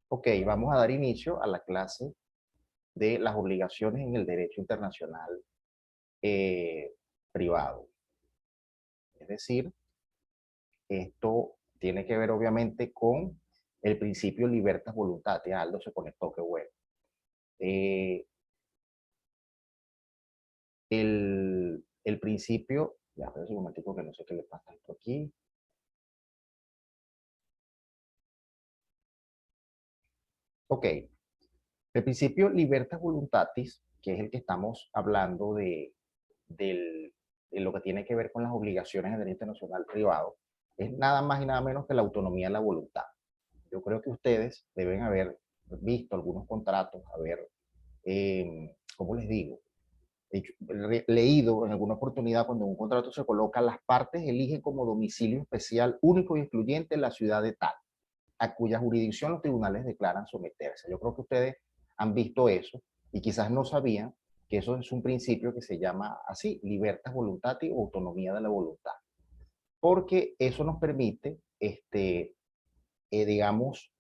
Ok, vamos a dar inicio a la clase de las obligaciones en el derecho internacional eh, privado. Es decir, esto tiene que ver obviamente con el principio libertas voluntatis. Aldo se conectó, qué bueno. Eh, el principio, ya, un momentico que no sé qué le pasa a esto aquí. Ok, el principio libertas voluntatis, que es el que estamos hablando del, de lo que tiene que ver con las obligaciones en derecho internacional privado, es nada más y nada menos que la autonomía de la voluntad. Yo creo que ustedes deben haber visto algunos contratos, haber, ¿cómo les digo? Leído en alguna oportunidad cuando en un contrato se coloca, las partes eligen como domicilio especial único y excluyente la ciudad de tal, a cuya jurisdicción los tribunales declaran someterse. Yo creo que ustedes han visto eso y quizás no sabían que eso es un principio que se llama así, libertas voluntatis o autonomía de la voluntad, porque eso nos permite, digamos,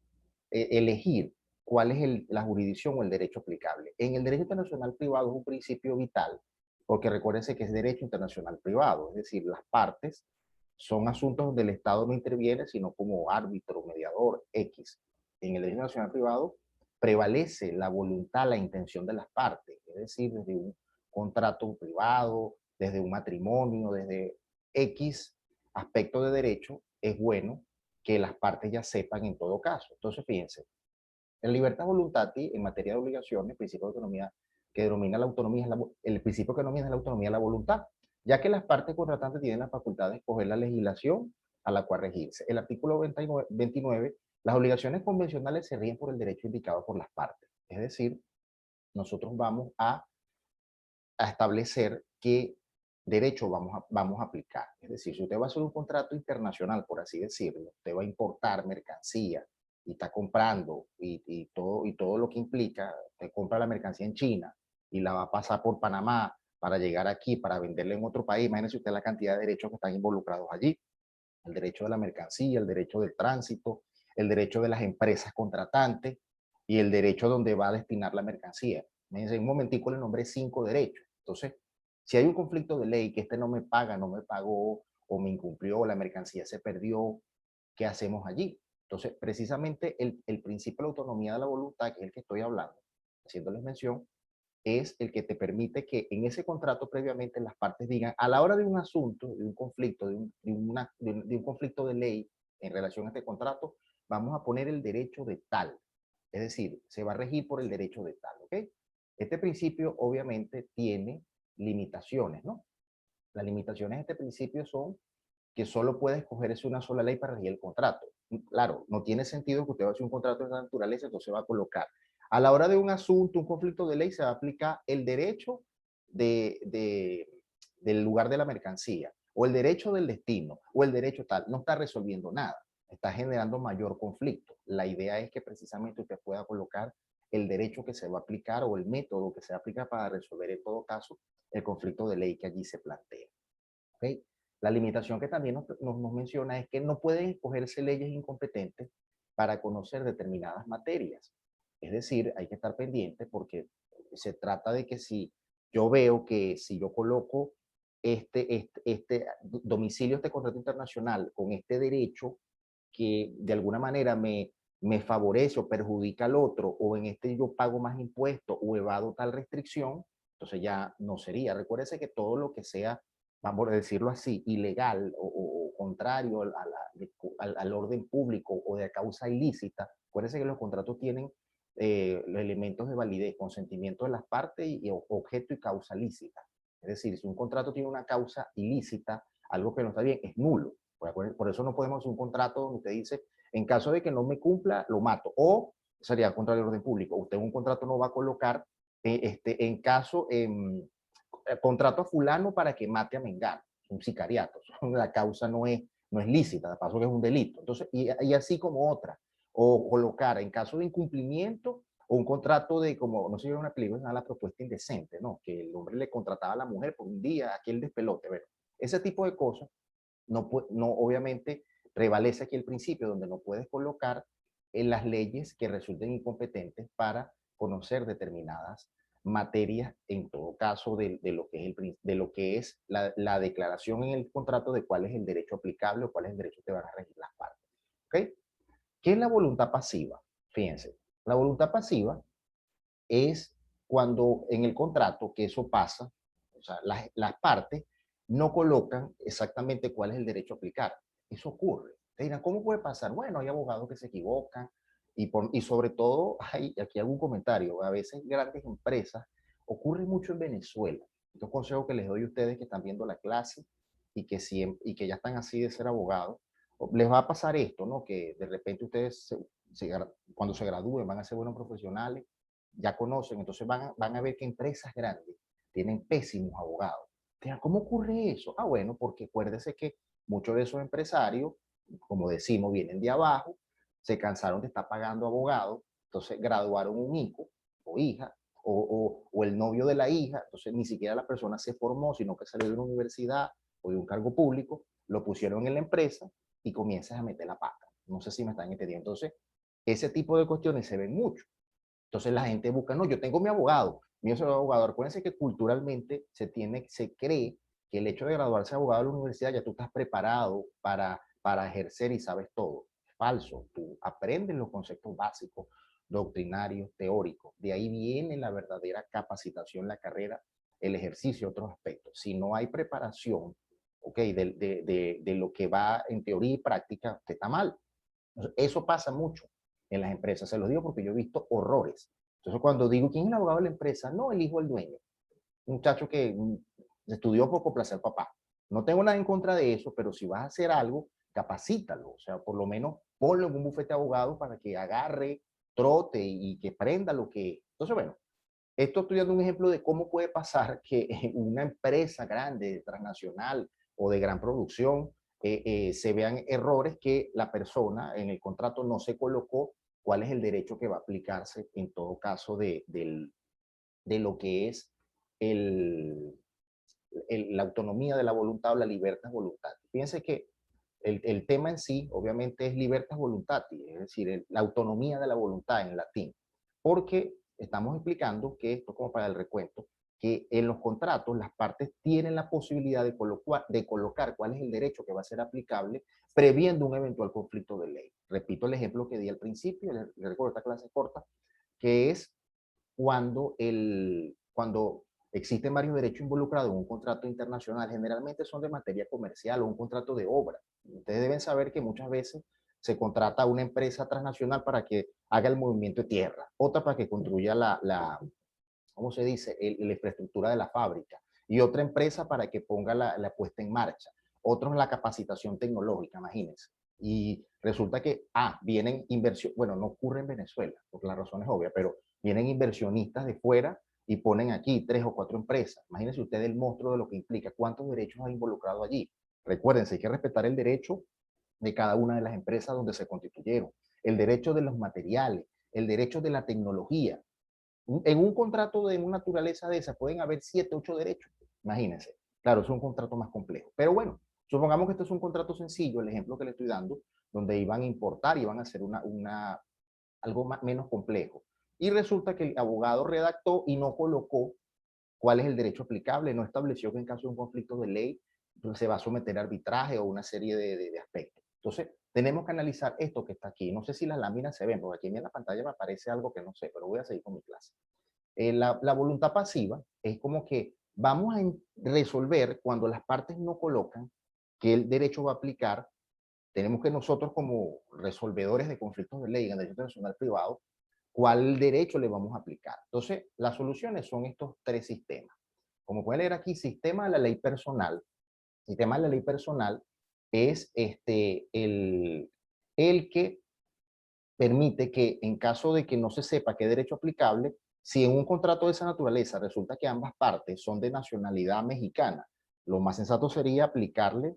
elegir cuál es la jurisdicción o el derecho aplicable. En el derecho internacional privado es un principio vital, porque recuérdense que es derecho internacional privado, es decir, las partes son asuntos donde el Estado no interviene, sino como árbitro, mediador, X. En el derecho internacional privado prevalece la voluntad, la intención de las partes, es decir, desde un contrato privado, desde un matrimonio, desde X aspecto de derecho, es bueno que las partes ya sepan en todo caso. Entonces, fíjense, en libertad voluntatis, en materia de obligaciones, el principio de autonomía que denomina la autonomía, el principio que denomina la autonomía de la voluntad, ya que las partes contratantes tienen la facultad de escoger la legislación a la cual regirse. El artículo 29, las obligaciones convencionales se rigen por el derecho indicado por las partes. Es decir, nosotros vamos a establecer qué derecho vamos a aplicar. Es decir, si usted va a hacer un contrato internacional, por así decirlo, usted va a importar mercancía y está comprando y todo lo que implica, usted compra la mercancía en China y la va a pasar por Panamá para llegar aquí, para venderla en otro país. Imagínense usted la cantidad de derechos que están involucrados allí. El derecho de la mercancía, el derecho del tránsito, el derecho de las empresas contratantes y el derecho donde va a destinar la mercancía. En un momentico le nombré 5 derechos. Entonces, si hay un conflicto de ley que este no me paga, no me pagó, o me incumplió, la mercancía se perdió, ¿qué hacemos allí? Entonces, precisamente el principio de la autonomía de la voluntad, que es el que estoy hablando, haciéndoles mención, es el que te permite que en ese contrato previamente las partes digan, a la hora de un asunto, de un conflicto, de un conflicto de ley en relación a este contrato, vamos a poner el derecho de tal. Es decir, se va a regir por el derecho de tal, ¿ok? Este principio obviamente tiene limitaciones, ¿no? Las limitaciones de este principio son que solo puede escogerse una sola ley para regir el contrato. Claro, no tiene sentido que usted va a hacer un contrato de esa naturaleza, entonces va a colocar. A la hora de un asunto, un conflicto de ley, se va a aplicar el derecho de, de, del lugar de la mercancía, o el derecho del destino, o el derecho tal. No está resolviendo nada, está generando mayor conflicto. La idea es que precisamente usted pueda colocar el derecho que se va a aplicar o el método que se va a aplicar para resolver en todo caso el conflicto de ley que allí se plantea. ¿Okay? La limitación que también nos menciona es que no pueden escogerse leyes incompetentes para conocer determinadas materias. Es decir, hay que estar pendiente porque se trata de que si yo veo que si yo coloco este domicilio, este contrato internacional con este derecho que de alguna manera me favorece o perjudica al otro, o en este yo pago más impuestos o evado tal restricción, entonces ya no sería. Recuérdese que todo lo que sea, vamos a decirlo así, ilegal o contrario al orden público o de causa ilícita, acuérdense que los contratos tienen los elementos de validez, consentimiento de las partes y objeto y causa lícita. Es decir, si un contrato tiene una causa ilícita, algo que no está bien, es nulo. Por eso no podemos hacer un contrato donde usted dice, en caso de que no me cumpla, lo mato. O sería contra el orden público. Usted en un contrato no va a colocar, en caso, contrato a fulano para que mate a Mengano. Un sicariato. La causa no es lícita, de paso que es un delito. Entonces, y así como otra. O colocar, en caso de incumplimiento, o un contrato de, como, no sé, una película, la propuesta indecente, ¿no? Que el hombre le contrataba a la mujer por un día, aquel despelote, ¿verdad? Ese tipo de cosas no, obviamente prevalece aquí el principio donde no puedes colocar en las leyes que resulten incompetentes para conocer determinadas materias, en todo caso, de lo que es la declaración en el contrato de cuál es el derecho aplicable o cuál es el derecho que van a regir las partes. ¿Ok? ¿Qué es la voluntad pasiva? Fíjense, la voluntad pasiva es cuando en el contrato, que eso pasa, o sea, las partes no colocan exactamente cuál es el derecho a aplicar. Eso ocurre. Te dirán, ¿cómo puede pasar? Bueno, hay abogados que se equivocan y sobre todo, hay aquí algún comentario, a veces grandes empresas, ocurre mucho en Venezuela. Estos consejos que les doy a ustedes que están viendo la clase y que ya están así de ser abogados, les va a pasar esto, ¿no? Que de repente ustedes, cuando se gradúen, van a ser buenos profesionales, ya conocen, entonces van a ver que empresas grandes tienen pésimos abogados. ¿Cómo ocurre eso? Ah, bueno, porque acuérdese que muchos de esos empresarios, como decimos, vienen de abajo, se cansaron de estar pagando abogados, entonces graduaron un hijo o hija, o el novio de la hija, entonces ni siquiera la persona se formó, sino que salió de una universidad o de un cargo público, lo pusieron en la empresa y comienzas a meter la pata. No sé si me están entendiendo. Entonces, ese tipo de cuestiones se ven mucho. Entonces la gente busca, no, yo tengo mi abogado, mi abogado. Acuérdense que culturalmente se cree que el hecho de graduarse abogado de la universidad ya tú estás preparado para ejercer y sabes todo. Falso, tú aprendes los conceptos básicos, doctrinarios, teóricos. De ahí viene la verdadera capacitación, la carrera, el ejercicio, otros aspectos. Si no hay preparación, ok, de lo que va en teoría y práctica, usted está mal. Eso pasa mucho en las empresas, se los digo porque yo he visto horrores. Entonces cuando digo, ¿quién es el abogado de la empresa? No, el hijo del dueño. Un muchacho que estudió por complacer papá. No tengo nada en contra de eso, pero si vas a hacer algo, capacítalo. O sea, por lo menos ponlo en un bufete de abogados para que agarre, trote y que prenda lo que... Entonces, bueno, esto estoy dando un ejemplo de cómo puede pasar que una empresa grande, transnacional o de gran producción, se vean errores que la persona en el contrato no se colocó cuál es el derecho que va a aplicarse en todo caso de lo que es el, la autonomía de la voluntad o la libertad voluntad. Fíjense que el tema en sí, obviamente, es libertas voluntatis, es decir, la autonomía de la voluntad en latín, porque estamos explicando que esto, como para el recuento, que en los contratos las partes tienen la posibilidad de colocar cuál es el derecho que va a ser aplicable previendo un eventual conflicto de ley. Repito el ejemplo que di al principio, les recuerdo esta clase corta, que es cuando existen varios derechos involucrados en un contrato internacional, generalmente son de materia comercial o un contrato de obra. Ustedes deben saber que muchas veces se contrata a una empresa transnacional para que haga el movimiento de tierra, otra para que construya ¿cómo se dice?, la infraestructura de la fábrica, y otra empresa para que ponga la puesta en marcha, otros la capacitación tecnológica, imagínense. Y resulta que, vienen inversión, bueno, no ocurre en Venezuela, porque la razón es obvia, pero vienen inversionistas de fuera y ponen aquí 3 o 4 empresas. Imagínense usted el monstruo de lo que implica, cuántos derechos ha involucrado allí. Recuérdense, hay que respetar el derecho de cada una de las empresas donde se constituyeron, el derecho de los materiales, el derecho de la tecnología. En un contrato de una naturaleza de esa pueden haber 7, 8 derechos, imagínense. Claro, es un contrato más complejo. Pero bueno, supongamos que esto es un contrato sencillo, el ejemplo que le estoy dando, donde iban a importar, iban a hacer algo menos complejo. Y resulta que el abogado redactó y no colocó cuál es el derecho aplicable, no estableció que en caso de un conflicto de ley se va a someter a arbitraje o una serie de aspectos. Entonces, tenemos que analizar esto que está aquí. No sé si las láminas se ven, porque aquí en la pantalla me aparece algo que no sé, pero voy a seguir con mi clase. La voluntad pasiva es como que vamos a resolver cuando las partes no colocan que el derecho va a aplicar. Tenemos que nosotros, como resolvedores de conflictos de ley en el derecho internacional privado, cuál derecho le vamos a aplicar. Entonces, las soluciones son estos 3 sistemas. Como pueden leer aquí, sistema de la ley personal. Sistema de la ley personal es el que permite que en caso de que no se sepa qué derecho aplicable, si en un contrato de esa naturaleza resulta que ambas partes son de nacionalidad mexicana, lo más sensato sería aplicarle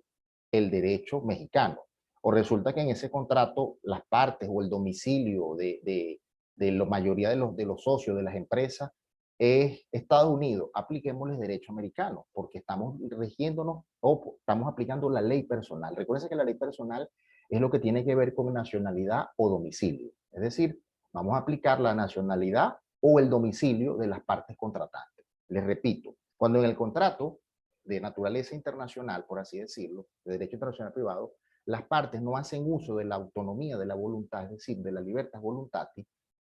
el derecho mexicano. O resulta que en ese contrato las partes o el domicilio de la mayoría de los socios de las empresas es Estados Unidos, apliquémosles derecho americano, porque estamos rigiéndonos o estamos aplicando la ley personal. Recuerden que la ley personal es lo que tiene que ver con nacionalidad o domicilio. Es decir, vamos a aplicar la nacionalidad o el domicilio de las partes contratantes. Les repito, cuando en el contrato de naturaleza internacional, por así decirlo, de derecho internacional privado, las partes no hacen uso de la autonomía de la voluntad, es decir, de la libertad voluntatis,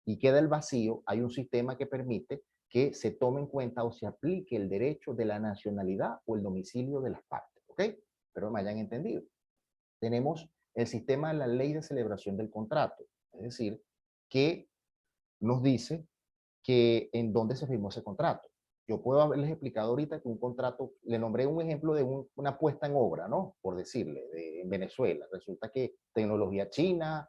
y queda el vacío, hay un sistema que permite que se tome en cuenta o se aplique el derecho de la nacionalidad o el domicilio de las partes. ¿Ok? Espero me hayan entendido. Tenemos el sistema de la ley de celebración del contrato, es decir, que nos dice que en dónde se firmó ese contrato. Yo puedo haberles explicado ahorita que un contrato, le nombré un ejemplo de una puesta en obra, ¿no? Por decirle, en Venezuela. Resulta que tecnología china,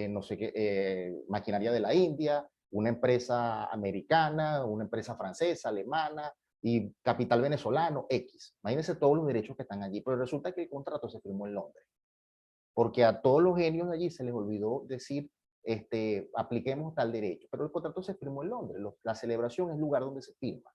no sé qué, maquinaria de la India, una empresa americana, una empresa francesa, alemana, y capital venezolano, X. Imagínense todos los derechos que están allí, pero resulta que el contrato se firmó en Londres. Porque a todos los genios de allí se les olvidó decir, apliquemos tal derecho. Pero el contrato se firmó en Londres. La celebración es el lugar donde se firma.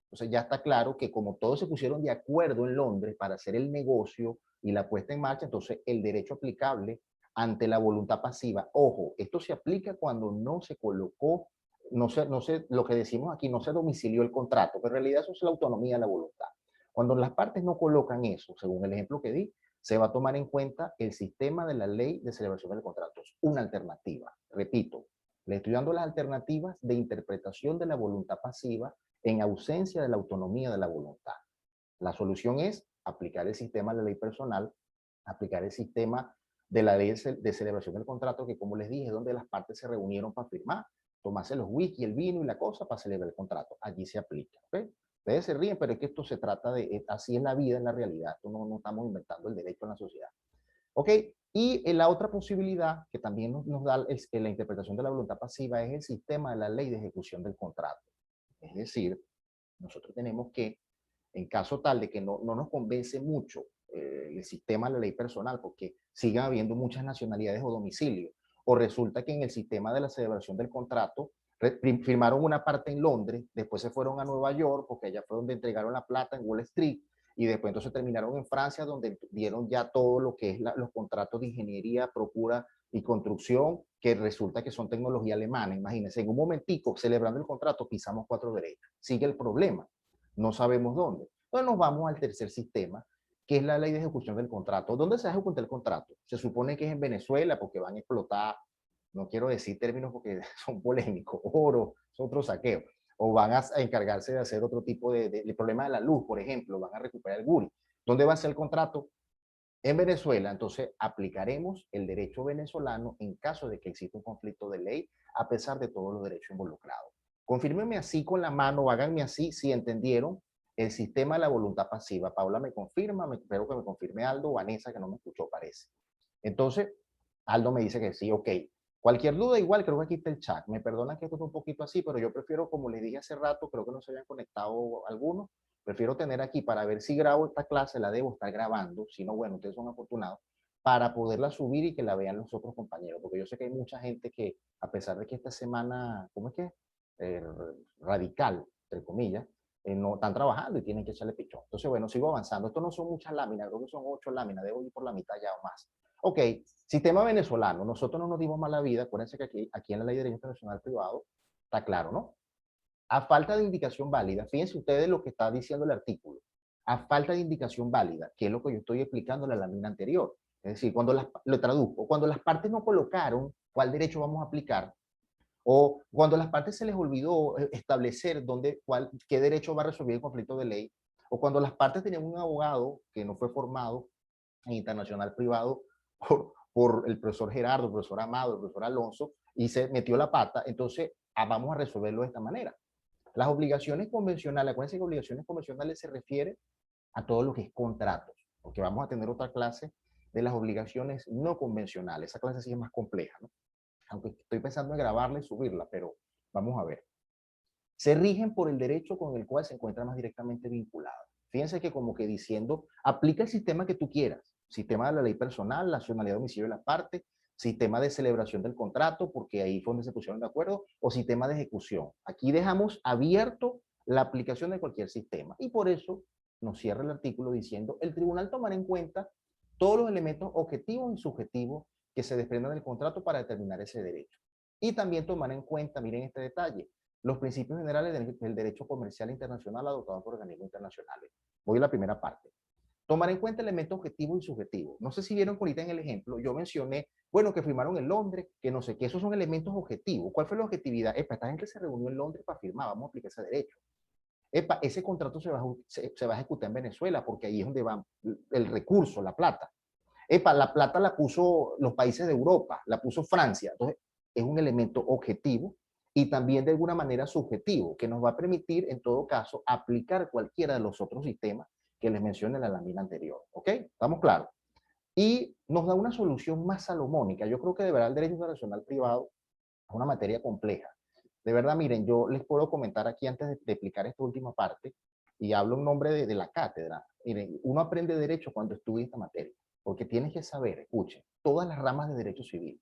Entonces ya está claro que como todos se pusieron de acuerdo en Londres para hacer el negocio y la puesta en marcha, entonces el derecho aplicable ante la voluntad pasiva. Ojo, esto se aplica cuando no se colocó, lo que decimos aquí, no se domicilió el contrato, pero en realidad eso es la autonomía de la voluntad. Cuando las partes no colocan eso, según el ejemplo que di, se va a tomar en cuenta el sistema de la ley de celebración de contratos, una alternativa. Repito, le estoy dando las alternativas de interpretación de la voluntad pasiva en ausencia de la autonomía de la voluntad. La solución es aplicar el sistema de la ley personal, aplicar el sistema de la ley de celebración del contrato, que como les dije, es donde las partes se reunieron para firmar, tomarse los whisky, el vino y la cosa para celebrar el contrato. Allí se aplica. ¿Okay? Ustedes se ríen, pero es que esto se trata de, así es la vida en la realidad, esto no estamos inventando el derecho en la sociedad. ¿Ok? Y la otra posibilidad que también nos da la interpretación de la voluntad pasiva es el sistema de la ley de ejecución del contrato. Es decir, nosotros tenemos que, en caso tal de que no nos convence mucho el sistema de la ley personal, porque sigan habiendo muchas nacionalidades o domicilios, o resulta que en el sistema de la celebración del contrato firmaron una parte en Londres, después se fueron a Nueva York, porque allá fue donde entregaron la plata en Wall Street, y después entonces terminaron en Francia, donde dieron ya todo lo que es los contratos de ingeniería, procura y construcción, que resulta que son tecnología alemana. Imagínense, en un momentico, celebrando el contrato, pisamos 4 derechos. Sigue el problema. No sabemos dónde. Entonces nos vamos al tercer sistema, que es la ley de ejecución del contrato. ¿Dónde se ejecuta el contrato? Se supone que es en Venezuela, porque van a explotar, no quiero decir términos porque son polémicos, oro, es otro saqueo, o van a encargarse de hacer otro tipo de problema de la luz, por ejemplo, van a recuperar el guri. ¿Dónde va a ser el contrato? En Venezuela. Entonces aplicaremos el derecho venezolano en caso de que exista un conflicto de ley, a pesar de todos los derechos involucrados. Confírmenme así con la mano, háganme así si entendieron el sistema de la voluntad pasiva. Paula me confirma, espero que me confirme Aldo, Vanessa, que no me escuchó, parece. Entonces, Aldo me dice que sí, ok. Cualquier duda, igual, creo que aquí está el chat. Me perdonan que esto es un poquito así, pero yo prefiero, como les dije hace rato, creo que no se habían conectado algunos, prefiero tener aquí para ver si grabo esta clase, la debo estar grabando, si no, bueno, ustedes son afortunados, para poderla subir y que la vean los otros compañeros, porque yo sé que hay mucha gente que, a pesar de que esta semana, ¿cómo es que? Eh, radical, entre comillas, no están trabajando y tienen que echarle pichón. Entonces, bueno, sigo avanzando. Esto no son muchas láminas, creo que son 8 láminas, debo ir por la mitad ya o más. Ok, sistema venezolano. Nosotros no nos dimos mala vida, acuérdense que aquí en la Ley de Derecho Internacional Privado está claro, ¿no? A falta de indicación válida, fíjense ustedes lo que está diciendo el artículo, a falta de indicación válida, que es lo que yo estoy explicando en la lámina anterior. Es decir, lo traduzco, cuando las partes no colocaron cuál derecho vamos a aplicar, o cuando a las partes se les olvidó establecer qué derecho va a resolver el conflicto de ley, o cuando las partes tenían un abogado que no fue formado en internacional privado por el profesor Gerardo, el profesor Amado, el profesor Alonso, y se metió la pata, entonces vamos a resolverlo de esta manera. Las obligaciones convencionales, acuérdense que obligaciones convencionales se refiere a todo lo que es contratos, porque vamos a tener otra clase de las obligaciones no convencionales. Esa clase sí es más compleja, ¿no? Aunque estoy pensando en grabarla y subirla, pero vamos a ver. Se rigen por el derecho con el cual se encuentran más directamente vinculados. Fíjense que como que diciendo, aplica el sistema que tú quieras, sistema de la ley personal, nacionalidad, domicilio de la parte, sistema de celebración del contrato, porque ahí fue donde se pusieron de acuerdo, o sistema de ejecución. Aquí dejamos abierto la aplicación de cualquier sistema y por eso nos cierra el artículo diciendo, el tribunal tomará en cuenta todos los elementos objetivos y subjetivos que se desprendan del contrato para determinar ese derecho. Y también tomar en cuenta, miren este detalle, los principios generales del derecho comercial internacional adoptados por organismos internacionales. Voy a la primera parte. Tomar en cuenta elementos objetivos y subjetivos. No sé si vieron ahorita en el ejemplo, yo mencioné, bueno, que firmaron en Londres, que no sé qué, esos son elementos objetivos. ¿Cuál fue la objetividad? Esta gente se reunió en Londres para firmar, vamos a aplicar ese derecho. Ese contrato se va a ejecutar en Venezuela porque ahí es donde va el recurso, la plata. La plata la puso los países de Europa, la puso Francia. Entonces, es un elemento objetivo y también de alguna manera subjetivo, que nos va a permitir, en todo caso, aplicar cualquiera de los otros sistemas que les mencioné en la lámina anterior. ¿Ok? ¿Estamos claros? Y nos da una solución más salomónica. Yo creo que de verdad el derecho internacional privado es una materia compleja. De verdad, miren, yo les puedo comentar aquí antes de explicar esta última parte, y hablo en nombre de la cátedra. Miren, uno aprende derecho cuando estudia esta materia, porque tienes que saber, escuchen, todas las ramas de derecho civil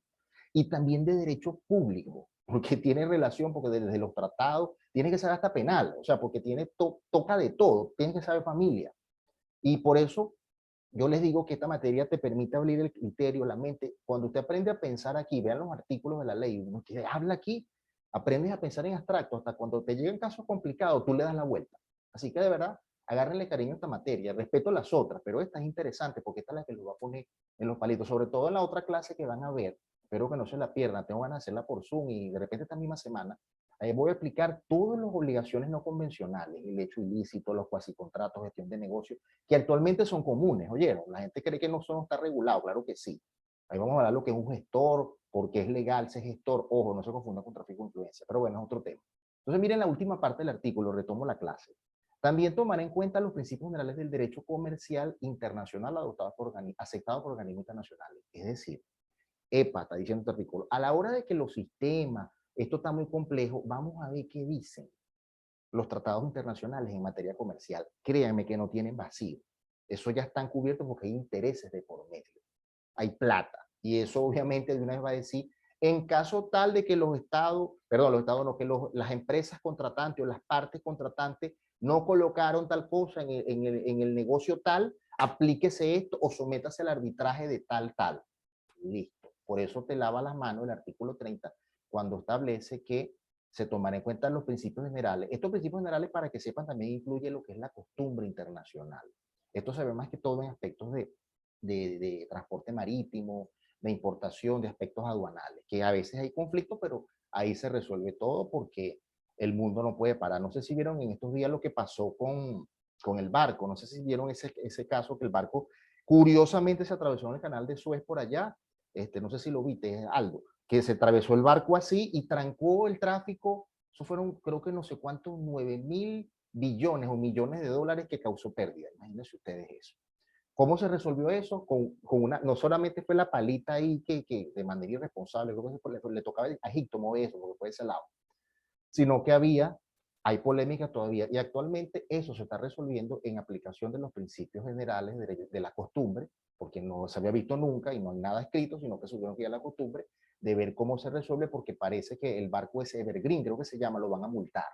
y también de derecho público, porque tiene relación, porque desde los tratados, tiene que saber hasta penal, o sea, porque toca de todo, tienes que saber familia. Y por eso yo les digo que esta materia te permite abrir el criterio, la mente. Cuando usted aprende a pensar aquí, vean los artículos de la ley, uno que habla aquí, aprendes a pensar en abstracto, hasta cuando te llegan casos complicados, tú le das la vuelta. Así que de verdad, agárrenle cariño a esta materia. Respeto las otras, pero esta es interesante porque esta es la que los va a poner en los palitos, sobre todo en la otra clase que van a ver. Espero que no se la pierdan, tengo ganas de hacerla por Zoom y de repente esta misma semana voy a explicar todas las obligaciones no convencionales, el hecho ilícito, los cuasicontratos, gestión de negocios, que actualmente son comunes. Oyeron, la gente cree que no está regulado, claro que sí. Ahí vamos a hablar lo que es un gestor, porque es legal ser gestor. Ojo, no se confunda con tráfico de influencia, pero bueno, es otro tema. Entonces, miren la última parte del artículo, retomo la clase. También tomar en cuenta los principios generales del derecho comercial internacional aceptados por organismos internacionales. Es decir, está diciendo este artículo, a la hora de que los sistemas, esto está muy complejo, vamos a ver qué dicen los tratados internacionales en materia comercial. Créanme que no tienen vacío. Eso ya están cubiertos porque hay intereses de por medio. Hay plata. Y eso obviamente de una vez va a decir, en caso tal de que los estados, perdón, los estados no, que las empresas contratantes o las partes contratantes no colocaron tal cosa en el negocio tal, aplíquese esto o sométase al arbitraje de tal. Listo. Por eso te lava las manos el artículo 30 cuando establece que se tomará en cuenta los principios generales. Estos principios generales, para que sepan, también incluye lo que es la costumbre internacional. Esto se ve más que todo en aspectos de transporte marítimo, de importación, de aspectos aduanales, que a veces hay conflictos, pero ahí se resuelve todo porque el mundo no puede parar. No sé si vieron en estos días lo que pasó con el barco, no sé si vieron ese caso que el barco curiosamente se atravesó en el canal de Suez por allá, no sé si lo viste, algo, que se atravesó el barco así y trancó el tráfico. Eso fueron, creo que no sé cuántos, 9.000 billones o millones de dólares que causó pérdida. Imagínense ustedes eso. ¿Cómo se resolvió eso? No solamente fue la palita ahí que de manera irresponsable, creo que le tocaba a Egipto mover eso, porque fue de ese lado, sino que hay polémica todavía y actualmente eso se está resolviendo en aplicación de los principios generales de la costumbre, porque no se había visto nunca y no hay nada escrito, sino que supieron que ya la costumbre de ver cómo se resuelve, porque parece que el barco ese Evergreen, creo que se llama, lo van a multar.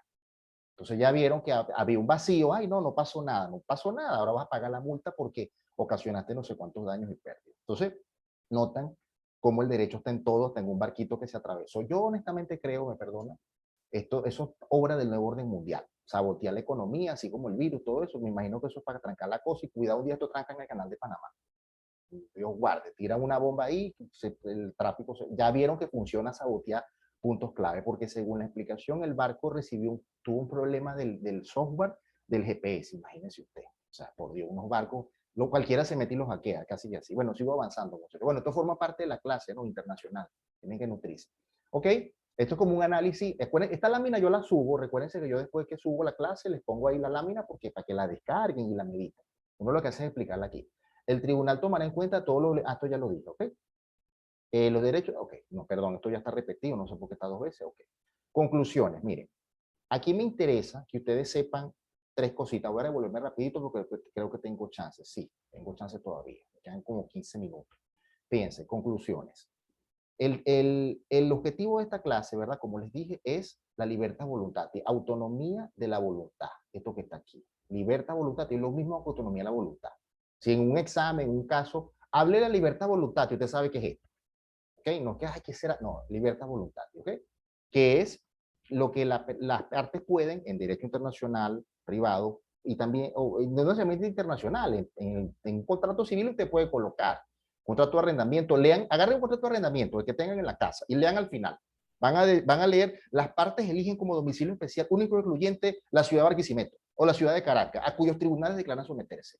Entonces ya vieron que había un vacío, ay no pasó nada, no pasó nada, ahora vas a pagar la multa porque ocasionaste no sé cuántos daños y pérdidas. Entonces, notan cómo el derecho está en todo, hasta en un barquito que se atravesó. Yo honestamente creo, me perdona, eso es obra del nuevo orden mundial. Sabotear la economía, así como el virus, todo eso. Me imagino que eso es para trancar la cosa y cuidado un día esto trancan en el canal de Panamá. Dios guarde, tiran una bomba ahí, el tráfico, ya vieron que funciona sabotear puntos clave, porque según la explicación, el barco tuvo un problema del software del GPS, imagínense usted. O sea, por Dios, unos barcos, cualquiera se mete y los hackea, casi así. Bueno, sigo avanzando. Bueno, esto forma parte de la clase, ¿no? Internacional. Tienen que nutrirse. ¿Ok? Esto es como un análisis. Esta lámina yo la subo. Recuérdense que yo después que subo la clase les pongo ahí la lámina porque para que la descarguen y la mediten. Uno lo que hace es explicarla aquí. El tribunal tomará en cuenta todo lo... esto ya lo dije, ¿ok? Los derechos... Ok, no, perdón, esto ya está repetido, no sé por qué está dos veces, ok. Conclusiones, miren. Aquí me interesa que ustedes sepan tres cositas. Voy a devolverme rapidito porque creo que tengo chance. Sí, tengo chance todavía. Me quedan como 15 minutos. Fíjense, conclusiones. El objetivo de esta clase, ¿verdad? Como les dije, es la libertad voluntad, autonomía de la voluntad. Esto que está aquí. Libertad voluntad es lo mismo que autonomía de la voluntad. Si en un examen, en un caso, Hablé de la libertad voluntaria, usted sabe qué es esto, ¿ok? No, que hay que ser, no, libertad voluntaria, ¿ok? Que es lo que las partes pueden, en derecho internacional, privado, y también, no necesariamente internacional, en un contrato civil usted puede colocar contrato de arrendamiento, lean, agarren un contrato de arrendamiento, el que tengan en la casa, y lean al final. Van a leer, las partes eligen como domicilio especial único y excluyente la ciudad de Barquisimeto o la ciudad de Caracas, a cuyos tribunales declaran someterse.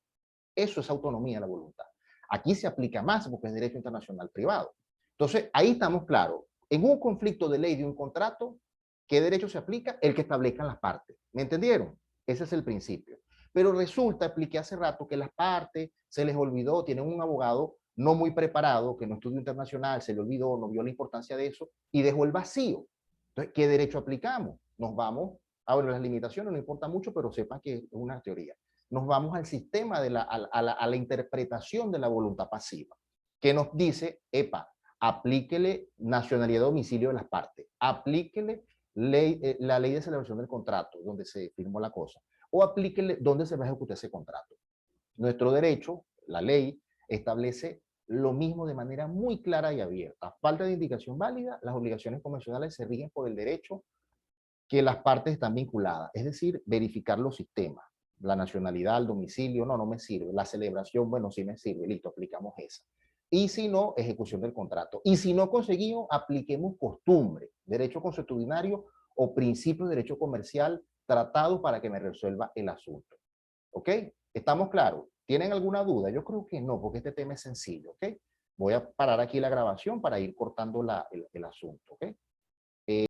Eso es autonomía de la voluntad. Aquí se aplica más porque es derecho internacional privado. Entonces, ahí estamos claros. En un conflicto de ley de un contrato, ¿qué derecho se aplica? El que establezcan las partes. ¿Me entendieron? Ese es el principio. Pero resulta, expliqué hace rato, que las partes se les olvidó, tienen un abogado no muy preparado, que no estudió internacional, se le olvidó, no vio la importancia de eso y dejó el vacío. Entonces, ¿qué derecho aplicamos? Nos vamos, ahora las limitaciones no importa mucho, pero sepan que es una teoría. Nos vamos al sistema de a la interpretación de la voluntad pasiva, que nos dice, epa, aplíquele nacionalidad de domicilio de las partes, aplíquele la ley de celebración del contrato, donde se firmó la cosa, o aplíquele dónde se va a ejecutar ese contrato. Nuestro derecho, la ley, establece lo mismo de manera muy clara y abierta. Falta de indicación válida, las obligaciones convencionales se rigen por el derecho que las partes están vinculadas, es decir, verificar los sistemas, la nacionalidad, el domicilio, no, no me sirve, la celebración, bueno, sí me sirve, listo, aplicamos esa. Y si no, ejecución del contrato. Y si no conseguimos, apliquemos costumbre, derecho consuetudinario o principio de derecho comercial tratado para que me resuelva el asunto. ¿Ok? ¿Estamos claros? ¿Tienen alguna duda? Yo creo que no, porque este tema es sencillo. ¿Ok? Voy a parar aquí la grabación para ir cortando el asunto. ¿Ok?